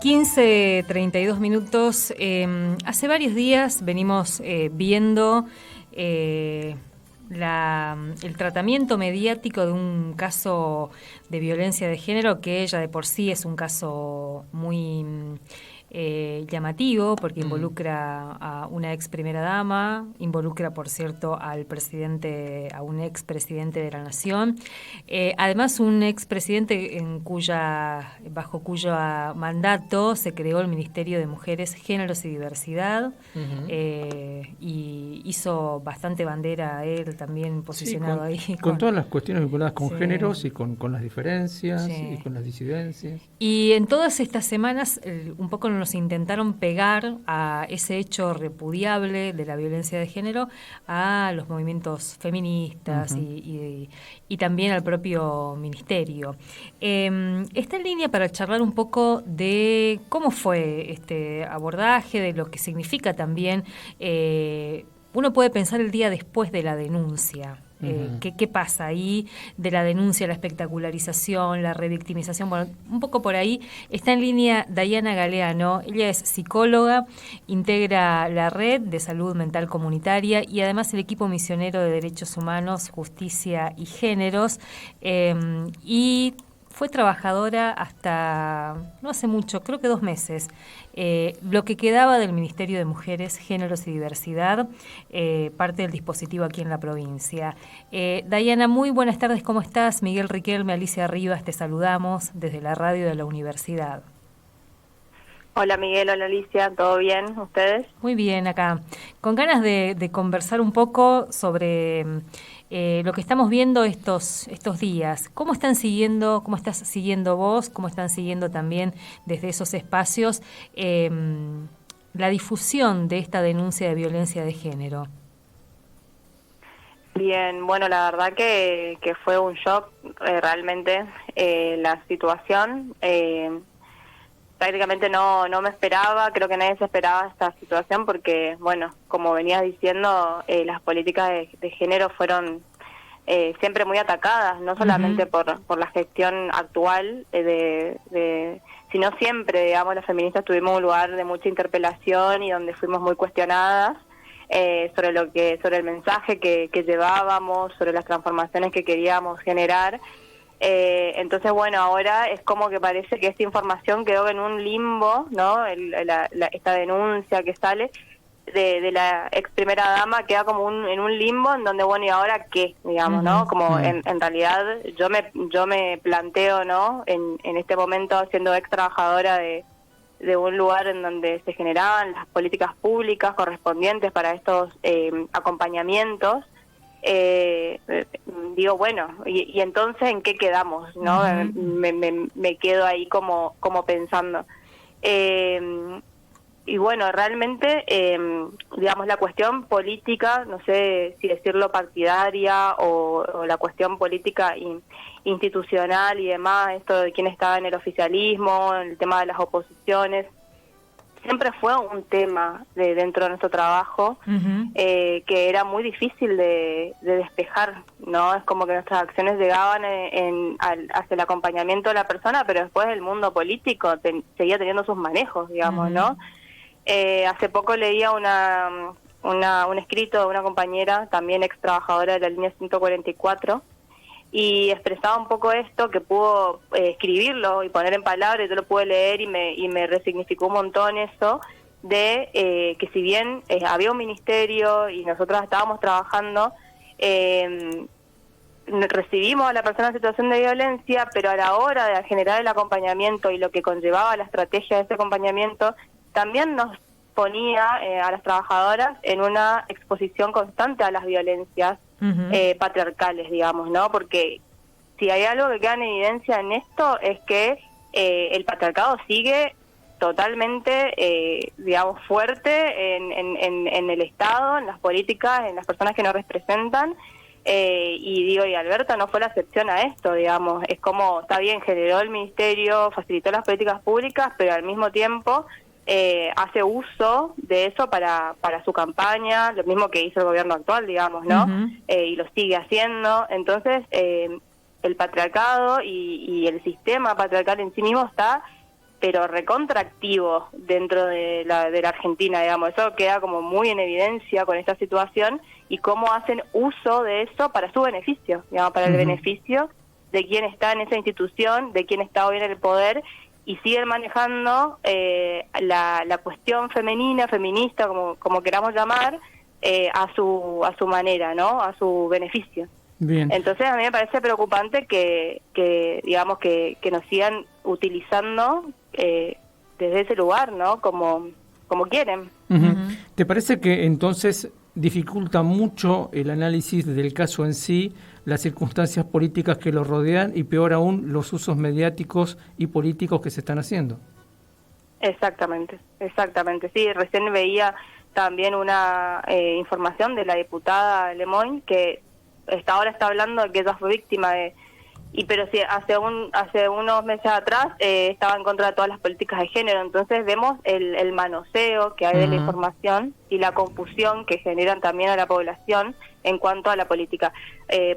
15:32. Hace varios días venimos viendo el tratamiento mediático de un caso de violencia de género que ya de por sí es un caso muy llamativo porque involucra a una ex primera dama, involucra, por cierto, a un ex presidente de la Nación, además un ex presidente bajo cuyo mandato se creó el Ministerio de Mujeres, Géneros y Diversidad. Y hizo bastante bandera a él también posicionado ahí. Con todas las cuestiones vinculadas con géneros y con las diferencias y con las disidencias. Y en todas estas semanas un poco nos intentaron pegar a ese hecho repudiable de la violencia de género a los movimientos feministas y también al propio ministerio. Está en línea para charlar un poco de cómo fue este abordaje, de lo que significa también. Uno puede pensar el día después de la denuncia. ¿Qué pasa ahí de la denuncia, la espectacularización, la revictimización? Bueno, un poco por ahí está en línea Dayana Galeano. Ella es psicóloga, integra la Red de Salud Mental Comunitaria y además el equipo misionero de Derechos Humanos, Justicia y Géneros. Y fue trabajadora hasta no hace mucho, creo que 2 meses, lo que quedaba del Ministerio de Mujeres, Géneros y Diversidad, parte del dispositivo aquí en la provincia. Dayana, muy buenas tardes, ¿cómo estás? Miguel Riquelme, Alicia Rivas, te saludamos desde la radio de la universidad. Hola Miguel, hola Alicia, ¿todo bien? ¿Ustedes? Muy bien, acá. Con ganas de conversar un poco sobre lo que estamos viendo estos días. ¿Cómo estás siguiendo vos? ¿Cómo están siguiendo también desde esos espacios la difusión de esta denuncia de violencia de género? Bien, bueno, la verdad que fue un shock realmente la situación. Prácticamente no me esperaba, creo que nadie se esperaba esta situación porque, bueno, como venías diciendo, las políticas de género fueron siempre muy atacadas, no solamente por la gestión actual, sino siempre, digamos, las feministas tuvimos un lugar de mucha interpelación y donde fuimos muy cuestionadas sobre el mensaje que llevábamos, sobre las transformaciones que queríamos generar. Entonces, bueno, ahora es como que parece que esta información quedó en un limbo, ¿no? Esta denuncia que sale de la ex primera dama queda como en un limbo en donde, bueno, ¿y ahora qué? Digamos, ¿no? Como en realidad yo me planteo, ¿no? En este momento siendo ex trabajadora de un lugar en donde se generaban las políticas públicas correspondientes para estos acompañamientos. Digo, bueno, y entonces ¿en qué quedamos? ¿No? Me quedo ahí como pensando. Y bueno, realmente, digamos, la cuestión política, no sé si decirlo partidaria o la cuestión política institucional y demás, esto de quién estaba en el oficialismo, el tema de las oposiciones, siempre fue un tema dentro de nuestro trabajo que era muy difícil de despejar, ¿no? Es como que nuestras acciones llegaban hacia el acompañamiento de la persona, pero después el mundo político seguía teniendo sus manejos, digamos, ¿no? Hace poco leía un escrito de una compañera, también ex trabajadora de la línea 144, y expresaba un poco esto, que pudo escribirlo y poner en palabras, yo lo pude leer y me resignificó un montón eso, de que si bien había un ministerio y nosotros estábamos trabajando, recibimos a la persona en situación de violencia, pero a la hora de generar el acompañamiento y lo que conllevaba la estrategia de ese acompañamiento, también nos ponía a las trabajadoras en una exposición constante a las violencias patriarcales, digamos, ¿no? Porque si hay algo que queda en evidencia en esto es que el patriarcado sigue totalmente, digamos, fuerte en el Estado, en las políticas, en las personas que nos representan, y Alberta no fue la excepción a esto, digamos. Es como, está bien, generó el ministerio, facilitó las políticas públicas, pero al mismo tiempo hace uso de eso para su campaña, lo mismo que hizo el gobierno actual, digamos, ¿no? Y lo sigue haciendo. Entonces, el patriarcado y el sistema patriarcal en sí mismo está pero recontraactivo dentro de la Argentina, digamos. Eso queda como muy en evidencia con esta situación y cómo hacen uso de eso para su beneficio, digamos, para el beneficio de quien está en esa institución, de quien está hoy en el poder, y siguen manejando la cuestión feminista, como queramos llamar, a su manera, ¿no? A su beneficio. Bien. Entonces a mí me parece preocupante que digamos que nos sigan utilizando desde ese lugar, ¿no? Como quieren. ¿Te parece que entonces dificulta mucho el análisis del caso en sí, las circunstancias políticas que lo rodean y peor aún los usos mediáticos y políticos que se están haciendo? Exactamente. Sí, recién veía también una información de la diputada Lemoyne que ahora está hablando de que ella fue víctima pero sí, hace unos meses atrás estaba en contra de todas las políticas de género. Entonces vemos el manoseo que hay de la información y la confusión que generan también a la población en cuanto a la política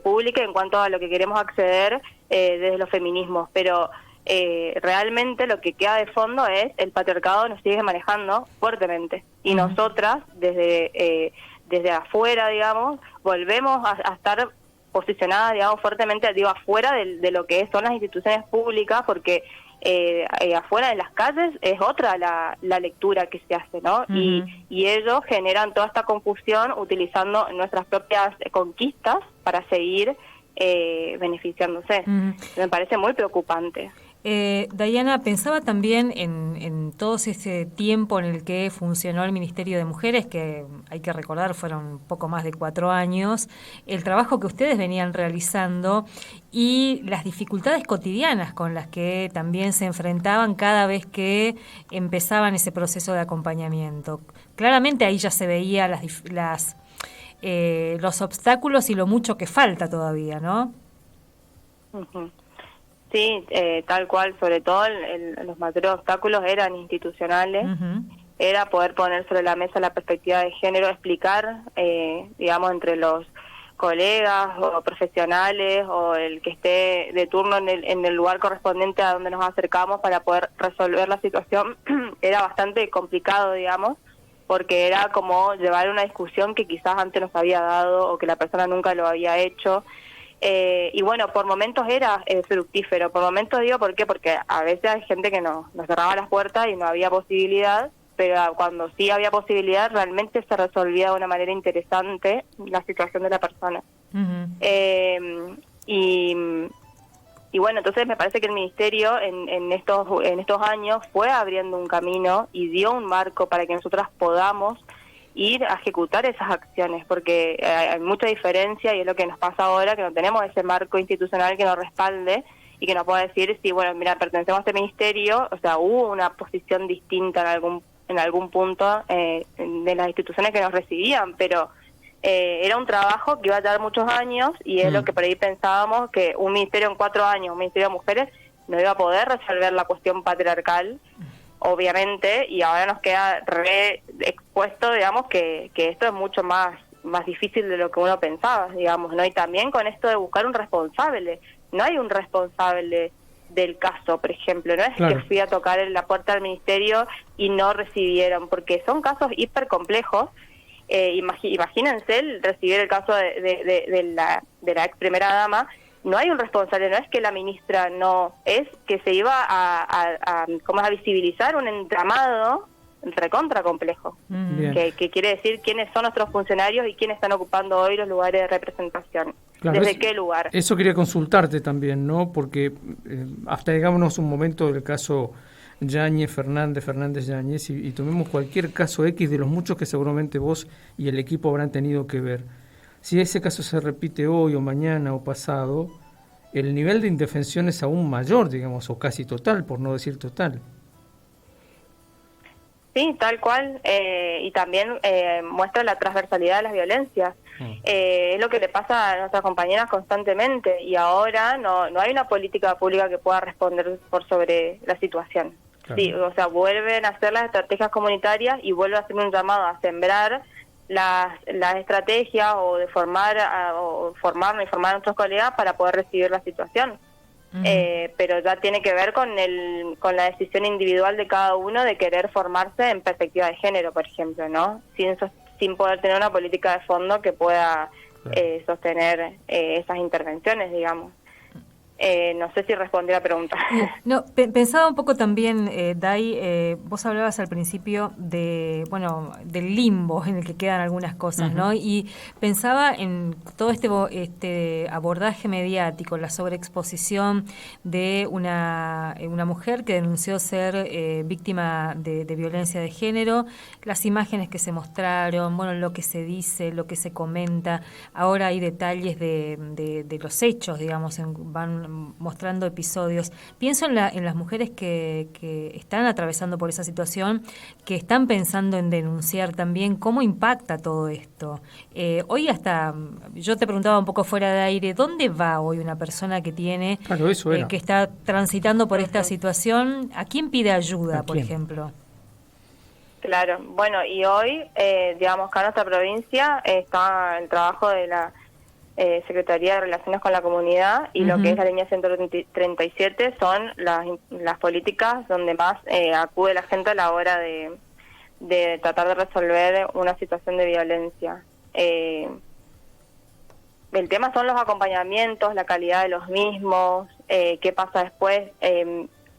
pública, en cuanto a lo que queremos acceder desde los feminismos. Pero realmente lo que queda de fondo es el patriarcado nos sigue manejando fuertemente y nosotras desde afuera, digamos, volvemos a estar posicionadas, digamos, fuertemente, afuera de lo que son las instituciones públicas, porque afuera de las calles es otra la lectura que se hace, ¿no? Y ellos generan toda esta confusión utilizando nuestras propias conquistas para seguir beneficiándose. Me parece muy preocupante. Dayana, pensaba también en todo ese tiempo en el que funcionó el Ministerio de Mujeres, que hay que recordar fueron poco más de 4 años, el trabajo que ustedes venían realizando y las dificultades cotidianas con las que también se enfrentaban cada vez que empezaban ese proceso de acompañamiento. Claramente ahí ya se veía los obstáculos y lo mucho que falta todavía, ¿no? Sí, tal cual, sobre todo los mayores obstáculos eran institucionales, era poder poner sobre la mesa la perspectiva de género, explicar, digamos, entre los colegas o profesionales o el que esté de turno en el lugar correspondiente a donde nos acercamos para poder resolver la situación. Era bastante complicado, digamos, porque era como llevar una discusión que quizás antes nos había dado o que la persona nunca lo había hecho. Y bueno, por momentos era fructífero, por momentos digo, ¿por qué? Porque a veces hay gente que nos cerraba las puertas y no había posibilidad, pero cuando sí había posibilidad realmente se resolvía de una manera interesante la situación de la persona. Y bueno, entonces me parece que el Ministerio en estos años fue abriendo un camino y dio un marco para que nosotras podamos ir a ejecutar esas acciones, porque hay mucha diferencia y es lo que nos pasa ahora, que no tenemos ese marco institucional que nos respalde y que nos pueda decir, sí, bueno, mira, pertenecemos a este ministerio, o sea, hubo una posición distinta en algún punto de las instituciones que nos recibían, pero era un trabajo que iba a llevar muchos años y es lo que por ahí pensábamos, que un ministerio en 4 años, un ministerio de mujeres, no iba a poder resolver la cuestión patriarcal, obviamente, y ahora nos queda re expuesto, digamos, que esto es mucho más difícil de lo que uno pensaba, digamos, ¿no? Y también con esto de buscar un responsable. No hay un responsable del caso, por ejemplo, no es que fui a tocar en la puerta del ministerio y no recibieron, porque son casos hiper complejos. Imagínense recibir el caso de la ex primera dama. No hay un responsable, no es que la ministra no, es que se iba a visibilizar un entramado recontra complejo, que quiere decir quiénes son nuestros funcionarios y quiénes están ocupando hoy los lugares de representación. Claro, ¿desde qué lugar? Eso quería consultarte también, ¿no? Porque hasta digámonos un momento del caso Yáñez, Fernández Yáñez, y tomemos cualquier caso X de los muchos que seguramente vos y el equipo habrán tenido que ver. Si ese caso se repite hoy o mañana o pasado, el nivel de indefensión es aún mayor, digamos, o casi total, por no decir total. Sí, tal cual, y también muestra la transversalidad de las violencias. Es lo que le pasa a nuestras compañeras constantemente, y ahora no hay una política pública que pueda responder por sobre la situación. Claro. Sí, o sea, vuelven a hacer las estrategias comunitarias y vuelven a hacer un llamado a sembrar las estrategias o de formarnos y formar a nuestros colegas para poder recibir la situación. pero ya tiene que ver con la decisión individual de cada uno de querer formarse en perspectiva de género, por ejemplo, ¿no? Sin poder tener una política de fondo que pueda sostener esas intervenciones, digamos. No sé si respondí la pregunta. No, pensaba un poco también, Day, vos hablabas al principio del limbo en el que quedan algunas cosas, ¿no? Y pensaba en todo este abordaje mediático, la sobreexposición de una mujer que denunció ser víctima de violencia de género, las imágenes que se mostraron, lo que se dice, lo que se comenta. Ahora hay detalles de los hechos, digamos, van mostrando episodios. Pienso en las mujeres que están atravesando por esa situación, que están pensando en denunciar también. ¿Cómo impacta todo esto? Hoy yo te preguntaba un poco fuera de aire, ¿dónde va hoy una persona que tiene, que está transitando por esta situación? ¿A quién pide ayuda, por ejemplo? Claro, bueno, y hoy, digamos, acá en nuestra provincia está el trabajo de la Secretaría de Relaciones con la Comunidad y lo que es la línea 137 son las políticas donde más acude la gente a la hora de tratar de resolver una situación de violencia. El tema son los acompañamientos, la calidad de los mismos, qué pasa después.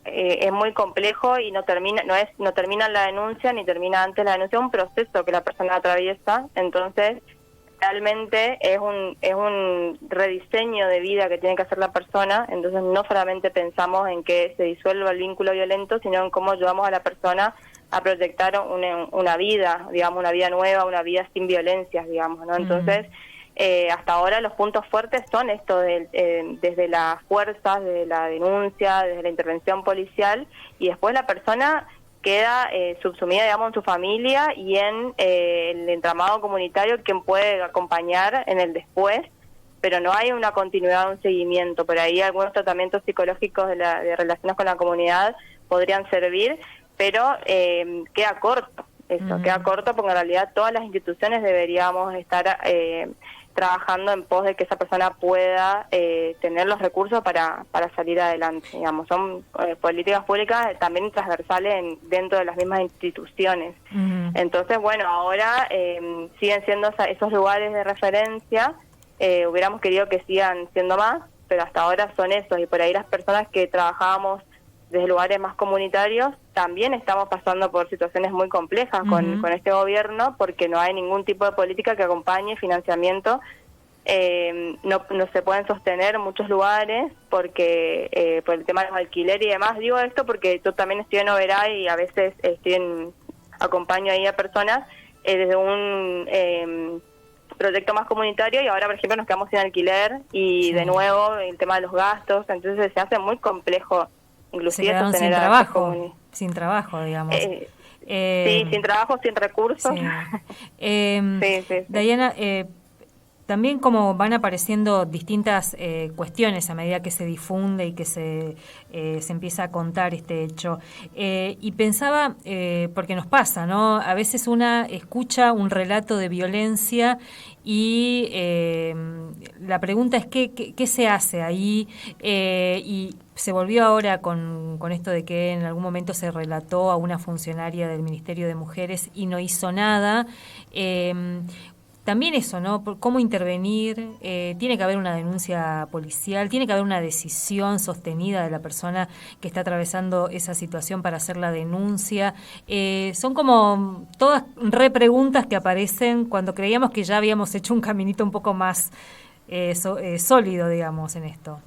Es muy complejo y no termina la denuncia ni termina antes la denuncia, es un proceso que la persona atraviesa. Entonces realmente es un rediseño de vida que tiene que hacer la persona. Entonces no solamente pensamos en que se disuelva el vínculo violento, sino en cómo ayudamos a la persona a proyectar una vida, digamos, una vida nueva, una vida sin violencias, digamos, ¿no? Entonces hasta ahora los puntos fuertes son esto desde las fuerzas, desde la denuncia, desde la intervención policial, y después la persona queda subsumida, digamos, en su familia y en el entramado comunitario, quien puede acompañar en el después, pero no hay una continuidad, un seguimiento. Por ahí algunos tratamientos psicológicos de relaciones con la comunidad podrían servir, pero queda corto eso, queda corto porque en realidad todas las instituciones deberíamos estar trabajando en pos de que esa persona pueda tener los recursos para salir adelante, digamos. Son políticas públicas también transversales dentro de las mismas instituciones. Entonces, bueno, ahora siguen siendo esos lugares de referencia, hubiéramos querido que sigan siendo más, pero hasta ahora son esos, y por ahí las personas que trabajábamos desde lugares más comunitarios también estamos pasando por situaciones muy complejas con este gobierno, porque no hay ningún tipo de política que acompañe financiamiento. No se pueden sostener muchos lugares porque por el tema de los alquileres y demás. Digo esto porque yo también estoy en Oberá y a veces acompaño ahí a personas desde un proyecto más comunitario, y ahora, por ejemplo, nos quedamos sin alquiler y de nuevo el tema de los gastos, entonces se hace muy complejo. Inclusive se quedaron sin trabajo, digamos. Sí, sin trabajo, sin recursos. Sí. Diana, también como van apareciendo distintas cuestiones a medida que se difunde y que se empieza a contar este hecho. Y pensaba, porque nos pasa, ¿no? A veces una escucha un relato de violencia y la pregunta es ¿qué se hace ahí? Y se volvió ahora con esto de que en algún momento se relató a una funcionaria del Ministerio de Mujeres y no hizo nada. También eso, ¿no? ¿Cómo intervenir? Tiene que haber una denuncia policial, tiene que haber una decisión sostenida de la persona que está atravesando esa situación para hacer la denuncia. Son como todas repreguntas que aparecen cuando creíamos que ya habíamos hecho un caminito un poco más sólido, digamos, en esto.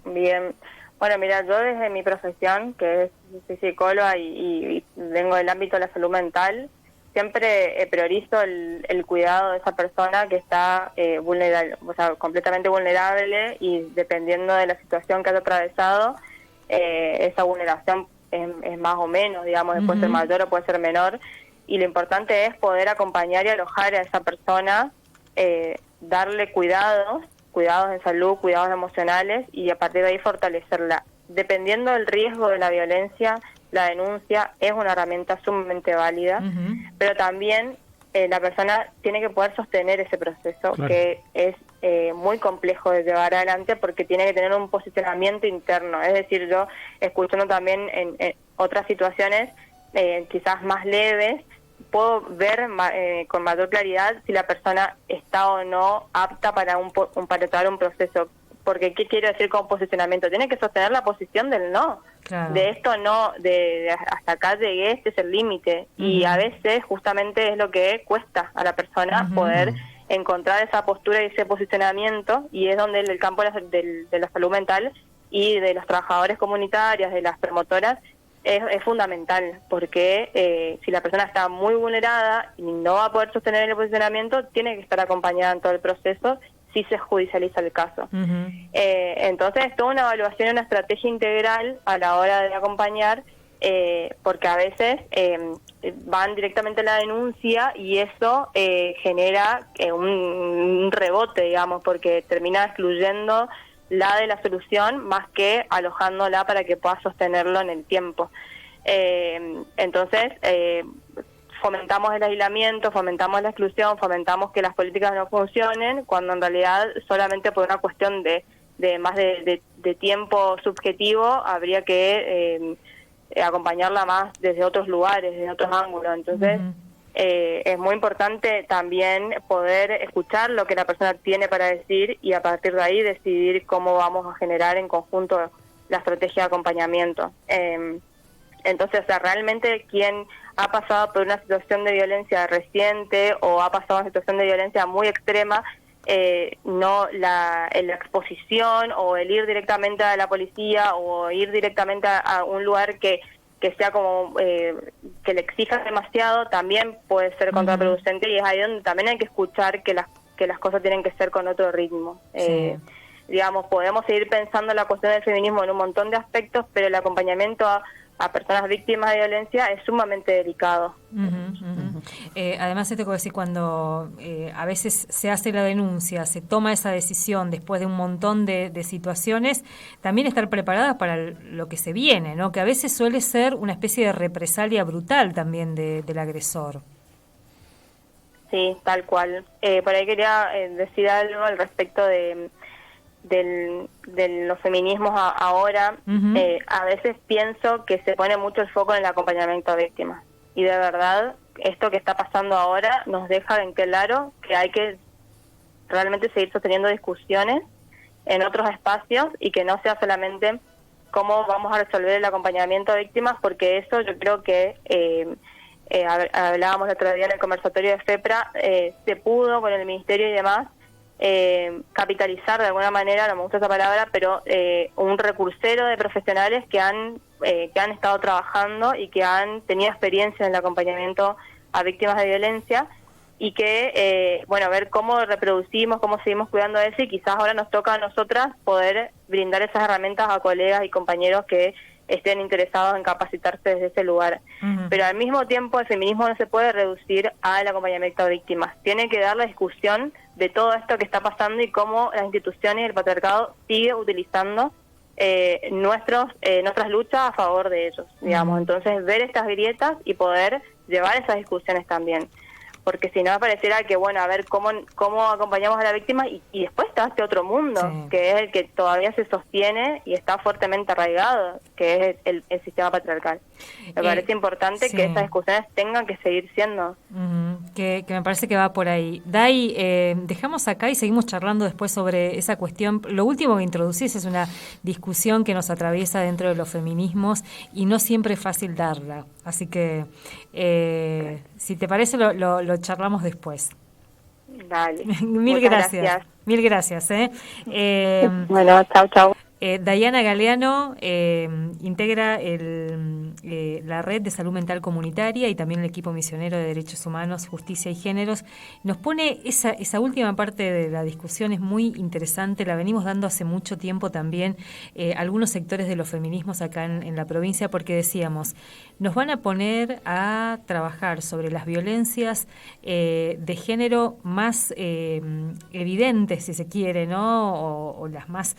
Bien. Bueno, mira, yo desde mi profesión, que soy psicóloga y vengo del ámbito de la salud mental, siempre priorizo el cuidado de esa persona que está vulnerable, o sea, completamente vulnerable, y dependiendo de la situación que haya atravesado, esa vulneración es más o menos, digamos, puede ser mayor o puede ser menor, y lo importante es poder acompañar y alojar a esa persona, darle cuidados en salud, cuidados emocionales, y a partir de ahí fortalecerla. Dependiendo del riesgo de la violencia, la denuncia es una herramienta sumamente válida, pero también la persona tiene que poder sostener ese proceso, claro, que es muy complejo de llevar adelante porque tiene que tener un posicionamiento interno. Es decir, yo escuchando también en otras situaciones quizás más leves, puedo ver con mayor claridad si la persona está o no apta para para tratar un proceso. Porque, ¿qué quiero decir con posicionamiento? Tiene que sostener la posición del no. Claro. De esto no, de hasta acá llegué, este es el límite. Y a veces justamente es lo que cuesta a la persona poder encontrar esa postura y ese posicionamiento, y es donde el campo de la salud mental y de los trabajadores comunitarios, de las promotoras, es fundamental, porque si la persona está muy vulnerada y no va a poder sostener el posicionamiento, tiene que estar acompañada en todo el proceso si se judicializa el caso. Entonces, es toda una evaluación y una estrategia integral a la hora de acompañar, porque a veces van directamente a la denuncia y eso genera un rebote, digamos, porque termina excluyendo la de la solución más que alojándola para que pueda sostenerlo en el tiempo. Entonces, fomentamos el aislamiento, fomentamos la exclusión, fomentamos que las políticas no funcionen, cuando en realidad solamente por una cuestión de más de tiempo subjetivo habría que acompañarla más desde otros lugares, desde otros ángulos. Entonces, es muy importante también poder escuchar lo que la persona tiene para decir y a partir de ahí decidir cómo vamos a generar en conjunto la estrategia de acompañamiento. Entonces, o sea, realmente quien ha pasado por una situación de violencia reciente o ha pasado una situación de violencia muy extrema, no la exposición o el ir directamente a la policía o ir directamente a un lugar que sea como que le exija demasiado, también puede ser contraproducente, y es ahí donde también hay que escuchar que las cosas tienen que ser con otro ritmo. Sí. Digamos, podemos seguir pensando la cuestión del feminismo en un montón de aspectos, pero el acompañamiento a personas víctimas de violencia es sumamente delicado. Además, esto que decir, cuando a veces se hace la denuncia, se toma esa decisión después de un montón de situaciones, también estar preparadas para lo que se viene, ¿no? Que a veces suele ser una especie de represalia brutal también del agresor. Sí, tal cual. Por ahí quería decir algo al respecto de los feminismos ahora. A veces pienso que se pone mucho el foco en el acompañamiento a víctimas, y de verdad esto que está pasando ahora nos deja en claro que hay que realmente seguir sosteniendo discusiones en otros espacios y que no sea solamente cómo vamos a resolver el acompañamiento a víctimas, porque eso yo creo que hablábamos el otro día en el conversatorio de FEPRA, se pudo con el ministerio y demás capitalizar de alguna manera, no me gusta esa palabra, pero un recursero de profesionales que han estado trabajando y que han tenido experiencia en el acompañamiento a víctimas de violencia, y que, ver cómo reproducimos, cómo seguimos cuidando de eso, y quizás ahora nos toca a nosotras poder brindar esas herramientas a colegas y compañeros que estén interesados en capacitarse desde ese lugar. Pero al mismo tiempo el feminismo no se puede reducir al acompañamiento a víctimas. Tiene que dar la discusión de todo esto que está pasando y cómo las instituciones y el patriarcado sigue utilizando nuestras luchas a favor de ellos, digamos. Entonces, ver estas grietas y poder llevar esas discusiones también. Porque si no, pareciera que, a ver cómo acompañamos a la víctima, y después está este otro mundo, que es el que todavía se sostiene y está fuertemente arraigado, que es el sistema patriarcal. Me parece importante que estas discusiones tengan que seguir siendo. Que me parece que va por ahí. Dai, dejamos acá y seguimos charlando después sobre esa cuestión. Lo último que introducís es una discusión que nos atraviesa dentro de los feminismos y no siempre es fácil darla. Así que, si te parece, lo charlamos después. Dale. Mil gracias. Mil gracias. Bueno, chau. Dayana Galeano integra la Red de Salud Mental Comunitaria y también el equipo misionero de Derechos Humanos, Justicia y Géneros. Nos pone esa última parte de la discusión, es muy interesante, la venimos dando hace mucho tiempo también algunos sectores de los feminismos acá en la provincia, porque decíamos, nos van a poner a trabajar sobre las violencias de género más evidentes, si se quiere, ¿no? O las más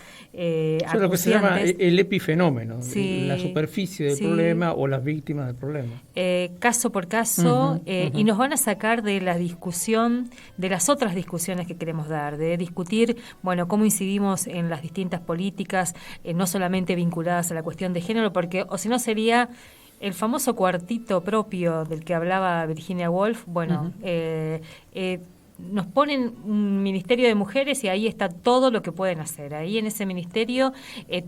Eso es lo que se llama el epifenómeno, sí, la superficie del sí, problema o las víctimas del problema. Caso por caso, y nos van a sacar de la discusión, de las otras discusiones que queremos dar, de discutir, bueno, cómo incidimos en las distintas políticas, no solamente vinculadas a la cuestión de género, porque o si no sería el famoso cuartito propio del que hablaba Virginia Woolf. Bueno, nos ponen un ministerio de mujeres y ahí está todo lo que pueden hacer. Ahí en ese ministerio,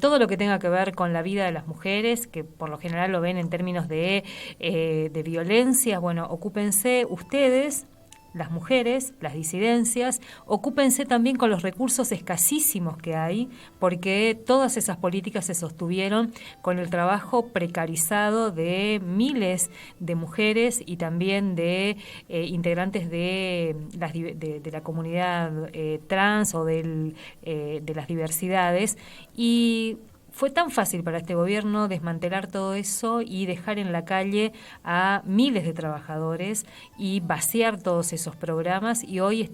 todo lo que tenga que ver con la vida de las mujeres, que por lo general lo ven en términos de violencias, bueno, ocúpense ustedes, las mujeres, las disidencias, ocúpense también con los recursos escasísimos que hay, porque todas esas políticas se sostuvieron con el trabajo precarizado de miles de mujeres y también de integrantes de la comunidad trans o de las diversidades. Y fue tan fácil para este gobierno desmantelar todo eso y dejar en la calle a miles de trabajadores y vaciar todos esos programas, y hoy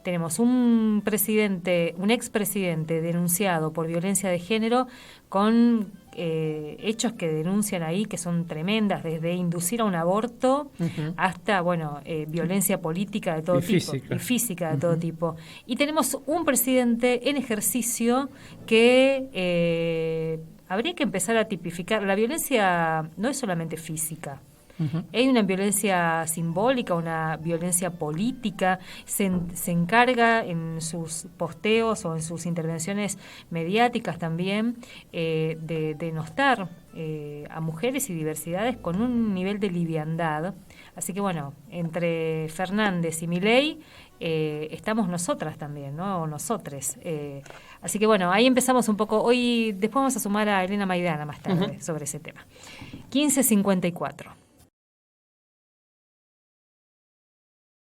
tenemos un expresidente denunciado por violencia de género con hechos que denuncian ahí que son tremendas, desde inducir a un aborto hasta, bueno, violencia política de todo tipo y física de todo tipo. Y tenemos un presidente en ejercicio que habría que empezar a tipificar. La violencia no es solamente física. Hay una violencia simbólica, una violencia política. Se encarga en sus posteos o en sus intervenciones mediáticas también de denostar a mujeres y diversidades con un nivel de liviandad. Así que bueno, entre Fernández y Milei estamos nosotras también, ¿no? O nosotres. Así que bueno, ahí empezamos un poco. Después vamos a sumar a Elena Maidana más tarde sobre ese tema. 15:54.